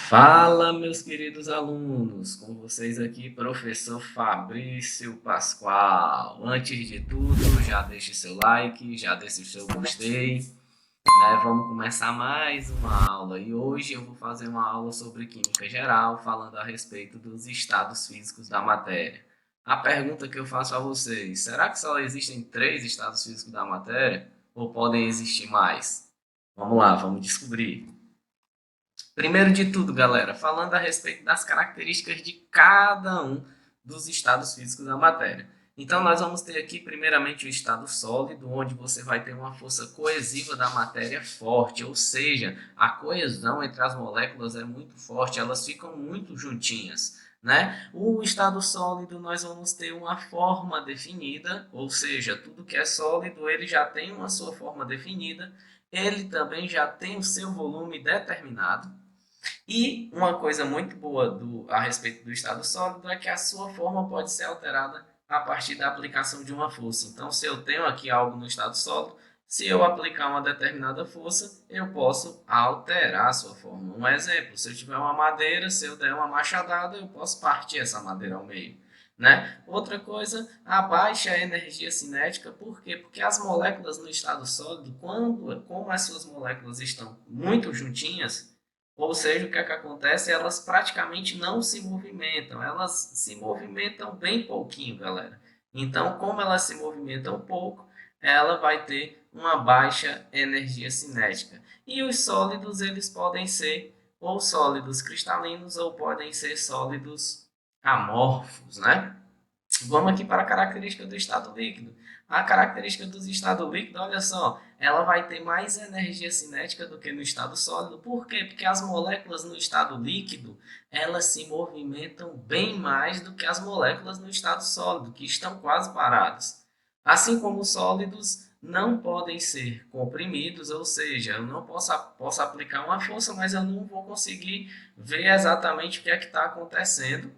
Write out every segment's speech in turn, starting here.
Fala, meus queridos alunos, com vocês aqui, professor Fabrício Pascoal. Antes de tudo, já deixe seu like, já deixe o seu gostei, né? Vamos começar mais uma aula e hoje eu vou fazer uma aula sobre química geral, falando a respeito dos estados físicos da matéria. A pergunta que eu faço a vocês: será que só existem três estados físicos da matéria ou podem existir mais? Vamos lá, vamos descobrir. Primeiro de tudo, galera, falando a respeito das características de cada um dos estados físicos da matéria. Então, nós vamos ter aqui, primeiramente, o estado sólido, onde você vai ter uma força coesiva da matéria forte, ou seja, a coesão entre as moléculas é muito forte, elas ficam muito juntinhas, né? O estado sólido, nós vamos ter uma forma definida, ou seja, tudo que é sólido, ele já tem uma sua forma definida, ele também já tem o seu volume determinado, e uma coisa muito boa a respeito do estado sólido é que a sua forma pode ser alterada a partir da aplicação de uma força. Então, se eu tenho aqui algo no estado sólido, se eu aplicar uma determinada força, eu posso alterar a sua forma. Um exemplo, se eu tiver uma madeira, se eu der uma machadada, eu posso partir essa madeira ao meio. Né? Outra coisa, a baixa energia cinética, por quê? Porque as moléculas no estado sólido, como as suas moléculas estão muito juntinhas, ou seja, o que é que acontece? Elas praticamente não se movimentam, elas se movimentam bem pouquinho, galera. Então, como elas se movimentam pouco, ela vai ter uma baixa energia cinética. E os sólidos, eles podem ser ou sólidos cristalinos ou podem ser sólidos amorfos, né? Vamos aqui para a característica do estado líquido. A característica do estado líquido, olha só, ela vai ter mais energia cinética do que no estado sólido. Por quê? Porque as moléculas no estado líquido, elas se movimentam bem mais do que as moléculas no estado sólido, que estão quase paradas. Assim como os sólidos não podem ser comprimidos, ou seja, eu não posso aplicar uma força, mas eu não vou conseguir ver exatamente o que é que está acontecendo.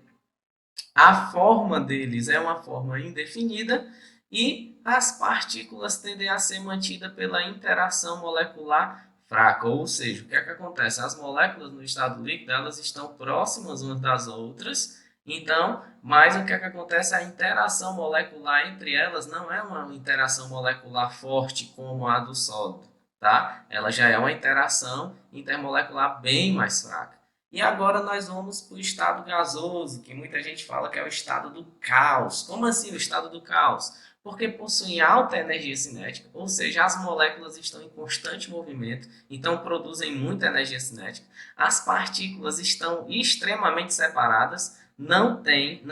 A forma deles é uma forma indefinida e as partículas tendem a ser mantidas pela interação molecular fraca, ou seja, o que é que acontece? As moléculas no estado líquido, elas estão próximas umas das outras, então, mas o que é que acontece? A interação molecular entre elas não é uma interação molecular forte como a do sólido, tá? Ela já é uma interação intermolecular bem mais fraca. E agora nós vamos para o estado gasoso, que muita gente fala que é o estado do caos. Como assim o estado do caos? Porque possuem alta energia cinética, ou seja, as moléculas estão em constante movimento, então produzem muita energia cinética. As partículas estão extremamente separadas, não tem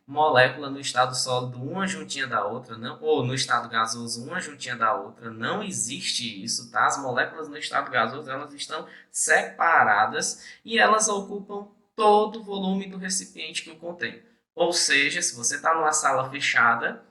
molécula no estado sólido uma juntinha da outra, não, ou no estado gasoso uma juntinha da outra, não existe isso, tá? As moléculas no estado gasoso, elas estão separadas e elas ocupam todo o volume do recipiente que o contém. Ou seja, se você está numa sala fechada,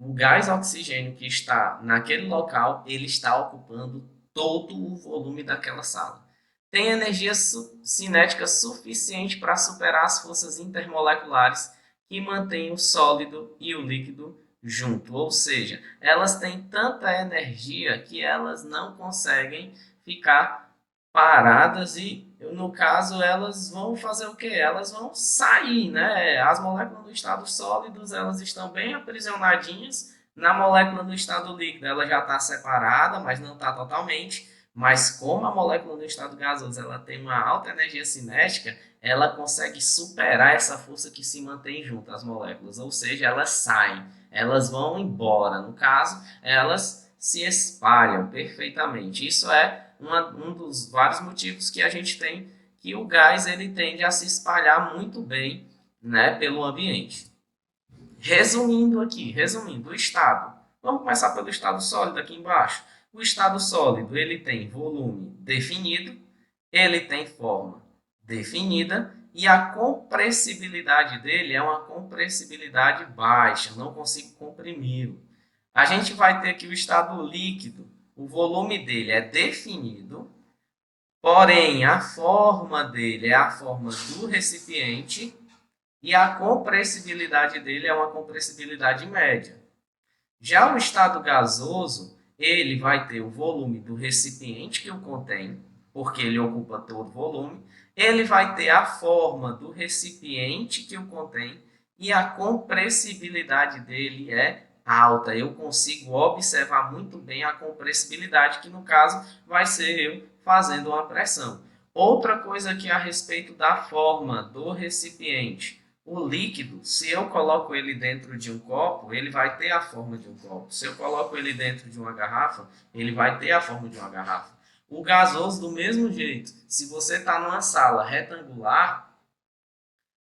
o gás oxigênio que está naquele local, ele está ocupando todo o volume daquela sala. Tem energia cinética suficiente para superar as forças intermoleculares que mantêm o sólido e o líquido junto. Ou seja, elas têm tanta energia que elas não conseguem ficar paradas e, no caso, elas vão fazer o quê? Elas vão sair, né? As moléculas do estado sólidos, elas estão bem aprisionadinhas. Na molécula do estado líquido, ela já está separada, mas não está totalmente. Mas como a molécula do estado gasoso, ela tem uma alta energia cinética, ela consegue superar essa força que se mantém junto às moléculas. Ou seja, elas saem, elas vão embora. No caso, elas se espalham perfeitamente. Isso é um dos vários motivos que a gente tem que o gás ele tende a se espalhar muito bem, né, pelo ambiente. Resumindo, o estado. Vamos começar pelo estado sólido aqui embaixo. O estado sólido ele tem volume definido, ele tem forma definida e a compressibilidade dele é uma compressibilidade baixa, não consigo comprimi-lo. A gente vai ter aqui o estado líquido, o volume dele é definido, porém a forma dele é a forma do recipiente e a compressibilidade dele é uma compressibilidade média. Já o estado gasoso, ele vai ter o volume do recipiente que o contém, porque ele ocupa todo o volume. Ele vai ter a forma do recipiente que o contém e a compressibilidade dele é alta. Eu consigo observar muito bem a compressibilidade, que no caso vai ser eu fazendo uma pressão. Outra coisa aqui a respeito da forma do recipiente. O líquido, se eu coloco ele dentro de um copo, ele vai ter a forma de um copo. Se eu coloco ele dentro de uma garrafa, ele vai ter a forma de uma garrafa. O gasoso, do mesmo jeito. Se você está numa sala retangular,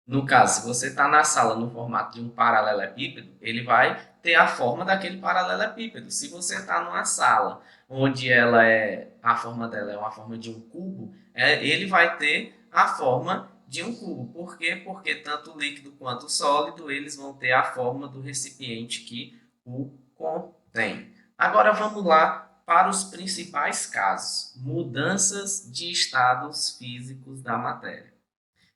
no caso, se você está na sala no formato de um paralelepípedo, ele vai ter a forma daquele paralelepípedo. Se você está numa sala onde a forma dela é uma forma de um cubo, ele vai ter a forma de um cubo. Por quê? Porque tanto o líquido quanto o sólido, eles vão ter a forma do recipiente que o contém. Agora vamos lá para os principais casos: mudanças de estados físicos da matéria.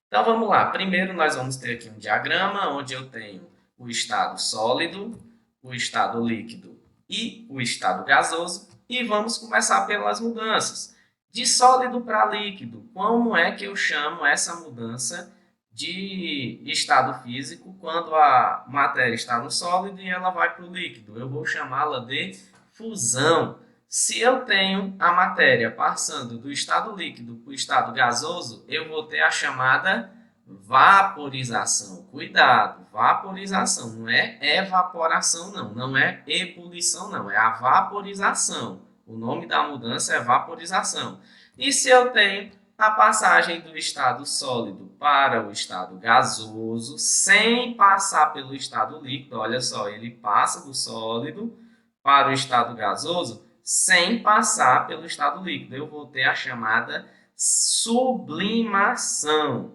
Então vamos lá. Primeiro nós vamos ter aqui um diagrama onde eu tenho o estado sólido, o estado líquido e o estado gasoso. E vamos começar pelas mudanças. De sólido para líquido, como é que eu chamo essa mudança de estado físico quando a matéria está no sólido e ela vai para o líquido? Eu vou chamá-la de fusão. Se eu tenho a matéria passando do estado líquido para o estado gasoso, eu vou ter a chamada vaporização. Cuidado, vaporização, não é evaporação não, não é ebulição não, é a vaporização. O nome da mudança é vaporização. E se eu tenho a passagem do estado sólido para o estado gasoso, sem passar pelo estado líquido, olha só, ele passa do sólido para o estado gasoso, sem passar pelo estado líquido. Eu vou ter a chamada sublimação.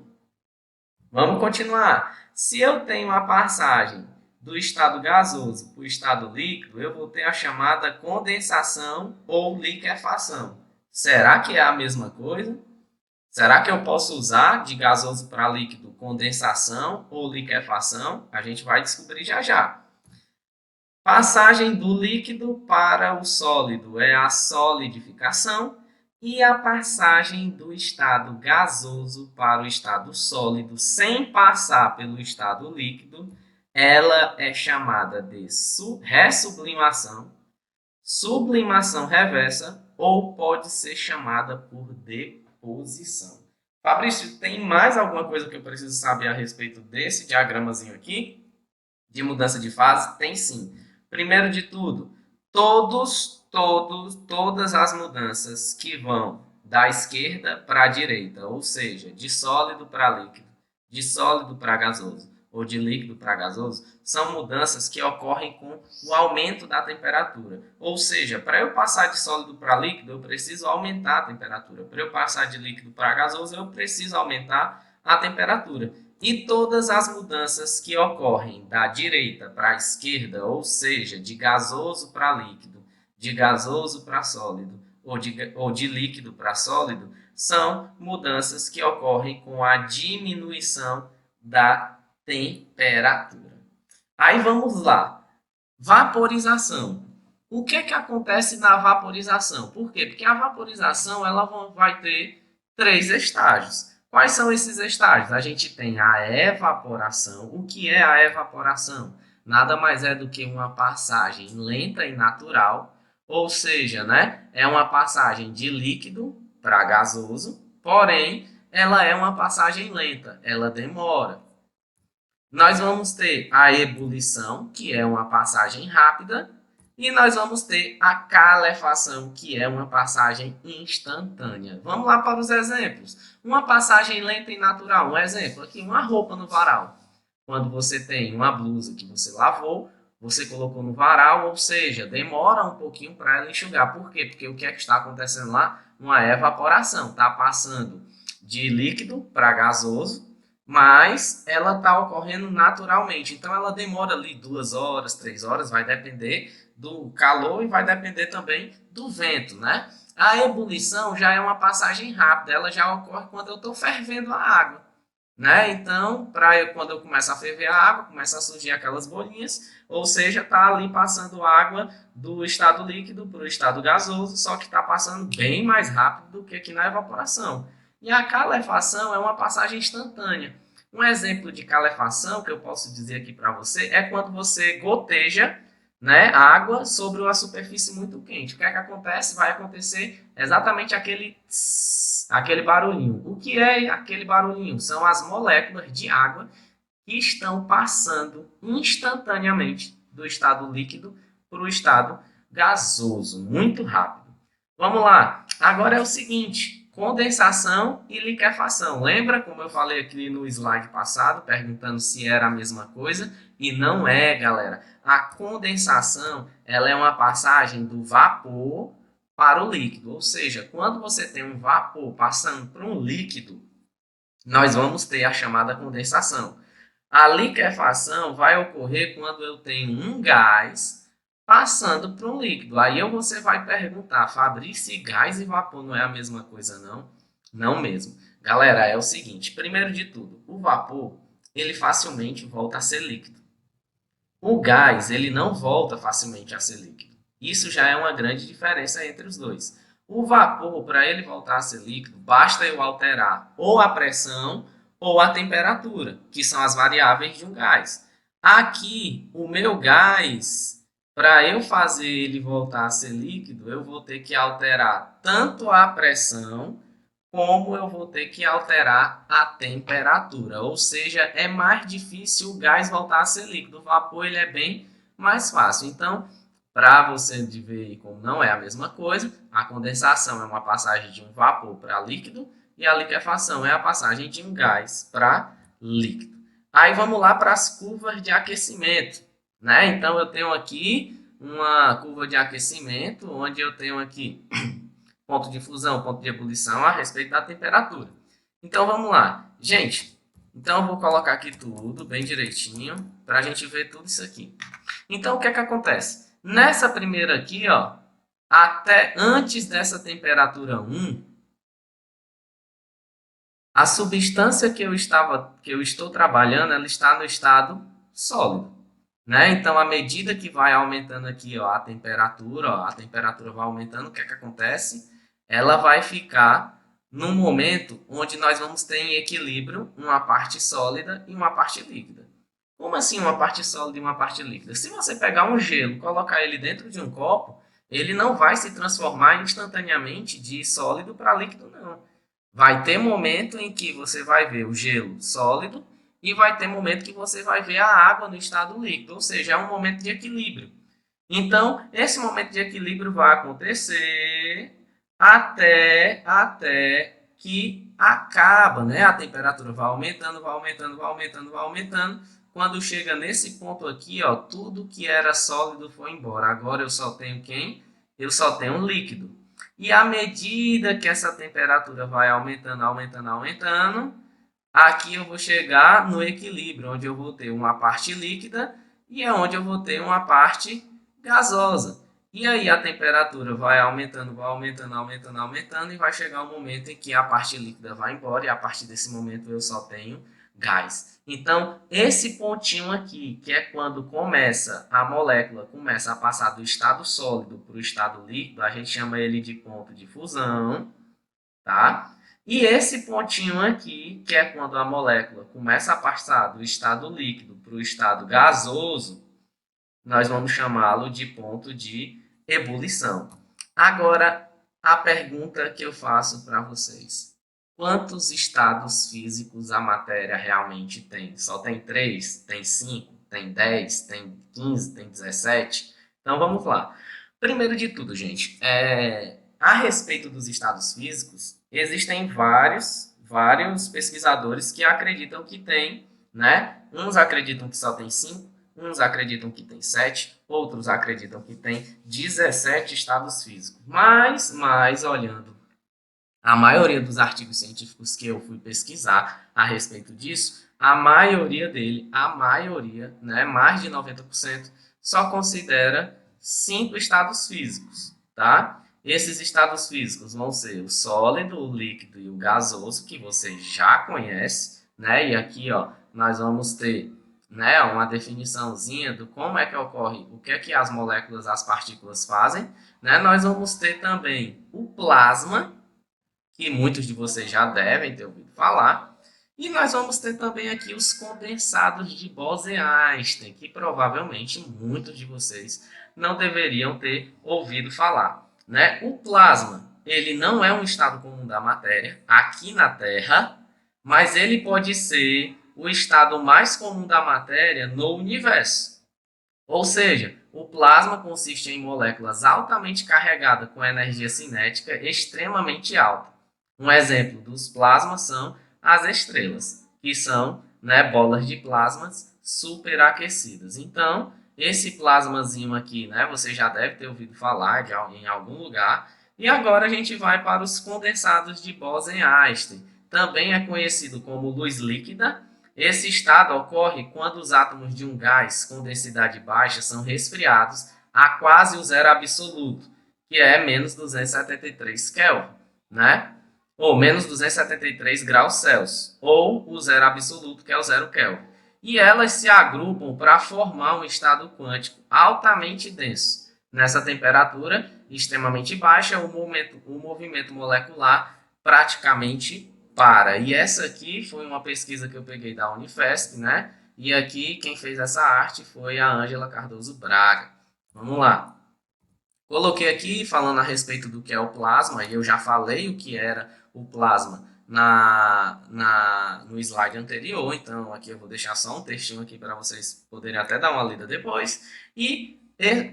Vamos continuar. Se eu tenho a passagem do estado gasoso para o estado líquido, eu vou ter a chamada condensação ou liquefação. Será que é a mesma coisa? Será que eu posso usar de gasoso para líquido condensação ou liquefação? A gente vai descobrir já já. Passagem do líquido para o sólido é a solidificação e a passagem do estado gasoso para o estado sólido sem passar pelo estado líquido, ela é chamada de ressublimação, sublimação reversa ou pode ser chamada por deposição. Fabrício, tem mais alguma coisa que eu preciso saber a respeito desse diagramazinho aqui de mudança de fase? Tem sim. Primeiro de tudo, todas as mudanças que vão da esquerda para a direita, ou seja, de sólido para líquido, de sólido para gasoso ou de líquido para gasoso, são mudanças que ocorrem com o aumento da temperatura. Ou seja, para eu passar de sólido para líquido, eu preciso aumentar a temperatura. Para eu passar de líquido para gasoso, eu preciso aumentar a temperatura. E todas as mudanças que ocorrem da direita para a esquerda, ou seja, de gasoso para líquido, de gasoso para sólido ou de líquido para sólido, são mudanças que ocorrem com a diminuição da temperatura. Aí vamos lá. Vaporização. O que acontece na vaporização? Por quê? Porque a vaporização ela vai ter 3 estágios. Quais são esses estágios? A gente tem a evaporação. O que é a evaporação? Nada mais é do que uma passagem lenta e natural, ou seja, é uma passagem de líquido para gasoso, porém, ela é uma passagem lenta, ela demora. Nós vamos ter a ebulição, que é uma passagem rápida, e nós vamos ter a calefação, que é uma passagem instantânea. Vamos lá para os exemplos. Uma passagem lenta e natural. Um exemplo aqui, uma roupa no varal. Quando você tem uma blusa que você lavou, você colocou no varal, ou seja, demora um pouquinho para ela enxugar. Por quê? Porque o que está acontecendo lá? Uma evaporação. Está passando de líquido para gasoso, mas ela está ocorrendo naturalmente. Então, ela demora ali 2 horas, 3 horas, vai depender do calor e vai depender também do vento, A ebulição já é uma passagem rápida, ela já ocorre quando eu estou fervendo a água. né? Então, quando eu começo a ferver a água, começa a surgir aquelas bolinhas, ou seja, está ali passando água do estado líquido para o estado gasoso, só que está passando bem mais rápido do que aqui na evaporação. E a calefação é uma passagem instantânea. Um exemplo de calefação que eu posso dizer aqui para você é quando você goteja, né, água sobre uma superfície muito quente. O que é que acontece? Vai acontecer exatamente aquele barulhinho. O que é aquele barulhinho? São as moléculas de água que estão passando instantaneamente do estado líquido para o estado gasoso, muito rápido. Vamos lá. Agora é o seguinte: condensação e liquefação. Lembra como eu falei aqui no slide passado, perguntando se era a mesma coisa? E não é, galera. A condensação, ela é uma passagem do vapor para o líquido. Ou seja, quando você tem um vapor passando para um líquido, nós vamos ter a chamada condensação. A liquefação vai ocorrer quando eu tenho um gás passando para um líquido. Aí você vai perguntar, Fabrício, gás e vapor não é a mesma coisa, não? Não mesmo. Galera, é o seguinte, primeiro de tudo, o vapor, ele facilmente volta a ser líquido. O gás, ele não volta facilmente a ser líquido. Isso já é uma grande diferença entre os dois. O vapor, para ele voltar a ser líquido, basta eu alterar ou a pressão ou a temperatura, que são as variáveis de um gás. Aqui, o meu gás, para eu fazer ele voltar a ser líquido, eu vou ter que alterar tanto a pressão como eu vou ter que alterar a temperatura. Ou seja, é mais difícil o gás voltar a ser líquido. O vapor ele é bem mais fácil. Então, para você ver como não é a mesma coisa, a condensação é uma passagem de um vapor para líquido e a liquefação é a passagem de um gás para líquido. Aí vamos lá para as curvas de aquecimento, né? Então eu tenho aqui uma curva de aquecimento onde eu tenho aqui ponto de fusão, ponto de ebulição a respeito da temperatura. Então vamos lá, gente. Então eu vou colocar aqui tudo bem direitinho para a gente ver tudo isso aqui. Então o que é que acontece? Nessa primeira aqui, ó, até antes dessa temperatura 1, a substância que eu estou trabalhando, ela está no estado sólido, né? Então, à medida que vai aumentando aqui, ó, a temperatura vai aumentando, o que é que acontece? Ela vai ficar num momento onde nós vamos ter em equilíbrio uma parte sólida e uma parte líquida. Como assim uma parte sólida e uma parte líquida? Se você pegar um gelo e colocar ele dentro de um copo, ele não vai se transformar instantaneamente de sólido para líquido, não. Vai ter momento em que você vai ver o gelo sólido e vai ter momento que você vai ver a água no estado líquido, ou seja, é um momento de equilíbrio. Então, esse momento de equilíbrio vai acontecer até que acaba, né? A temperatura vai aumentando, vai aumentando, vai aumentando, vai aumentando. Quando chega nesse ponto aqui, ó, tudo que era sólido foi embora. Agora eu só tenho quem? Eu só tenho um líquido. E à medida que essa temperatura vai aumentando, aumentando, aumentando, aqui eu vou chegar no equilíbrio, onde eu vou ter uma parte líquida e é onde eu vou ter uma parte gasosa. E aí a temperatura vai aumentando, vai aumentando, aumentando, aumentando e vai chegar um momento em que a parte líquida vai embora e a partir desse momento eu só tenho gás. Então, esse pontinho aqui, que é quando a molécula começa a passar do estado sólido para o estado líquido, a gente chama ele de ponto de fusão, tá? E esse pontinho aqui, que é quando a molécula começa a passar do estado líquido para o estado gasoso, nós vamos chamá-lo de ponto de ebulição. Agora, a pergunta que eu faço para vocês. Quantos estados físicos a matéria realmente tem? Só tem 3? Tem 5? Tem 10? Tem 15? Tem 17? Então, vamos lá. Primeiro de tudo, gente, a respeito dos estados físicos, existem vários pesquisadores que acreditam que tem, né? Uns acreditam que só tem 5, uns acreditam que tem 7, outros acreditam que tem 17 estados físicos. Mas olhando a maioria dos artigos científicos que eu fui pesquisar a respeito disso, a maioria, né, mais de 90%, só considera 5 estados físicos, tá? Esses estados físicos vão ser o sólido, o líquido e o gasoso, que você já conhece, né? E aqui, ó, nós vamos ter, né, uma definiçãozinha do como é que ocorre, o que é que as moléculas, as partículas fazem, né? Nós vamos ter também o plasma, que muitos de vocês já devem ter ouvido falar, e nós vamos ter também aqui os condensados de Bose-Einstein, que provavelmente muitos de vocês não deveriam ter ouvido falar, né? O plasma, ele não é um estado comum da matéria aqui na Terra, mas ele pode ser o estado mais comum da matéria no universo. Ou seja, o plasma consiste em moléculas altamente carregadas com energia cinética extremamente alta. Um exemplo dos plasmas são as estrelas, que são, né, bolas de plasmas superaquecidas. Então, esse plasmazinho aqui, né, você já deve ter ouvido falar em algum lugar. E agora a gente vai para os condensados de Bose-Einstein. Também é conhecido como luz líquida. Esse estado ocorre quando os átomos de um gás com densidade baixa são resfriados a quase o zero absoluto, que é menos 273 Kelvin, né? Ou menos 273 graus Celsius, ou o zero absoluto, que é o zero Kelvin. E elas se agrupam para formar um estado quântico altamente denso. Nessa temperatura extremamente baixa, o movimento molecular praticamente para. E essa aqui foi uma pesquisa que eu peguei da Unifesp, né? E aqui quem fez essa arte foi a Ângela Cardoso Braga. Vamos lá. Coloquei aqui falando a respeito do que é o plasma, e eu já falei o que era o plasma no slide anterior, então aqui eu vou deixar só um textinho aqui para vocês poderem até dar uma lida depois. E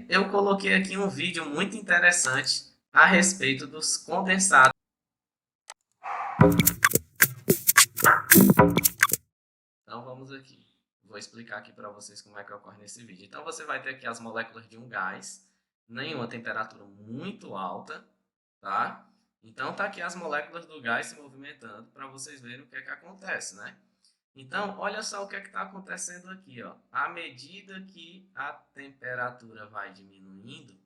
eu coloquei aqui um vídeo muito interessante a respeito dos condensados. Então vamos aqui. Vou explicar aqui para vocês como é que ocorre nesse vídeo. Então você vai ter aqui as moléculas de um gás em uma temperatura muito alta, tá? Então tá aqui as moléculas do gás se movimentando para vocês verem o que é que acontece, né? Então, olha só o que é que está acontecendo aqui, ó. À medida que a temperatura vai diminuindo,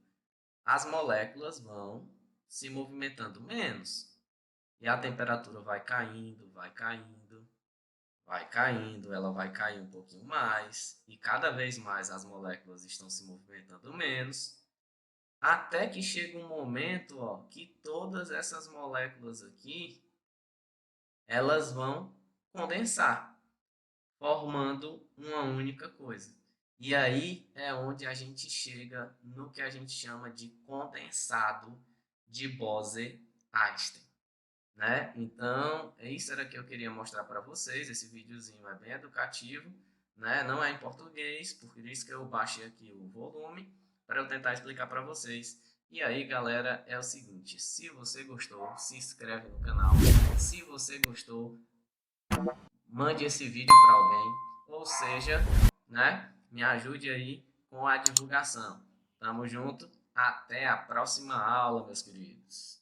as moléculas vão se movimentando menos. E a temperatura vai caindo, vai caindo, vai caindo, ela vai cair um pouquinho mais, e cada vez mais as moléculas estão se movimentando menos, até que chega um momento, ó, que todas essas moléculas aqui, elas vão condensar, formando uma única coisa. E aí é onde a gente chega no que a gente chama de condensado de Bose-Einstein. Né? Então, isso era que eu queria mostrar para vocês. Esse videozinho é bem educativo, né? Não é em português, por isso que eu baixei aqui o volume para eu tentar explicar para vocês. E aí, galera, é o seguinte: se você gostou, se inscreve no canal. Se você gostou, mande esse vídeo para alguém, ou seja, né? Me ajude aí com a divulgação. Tamo junto, até a próxima aula, meus queridos.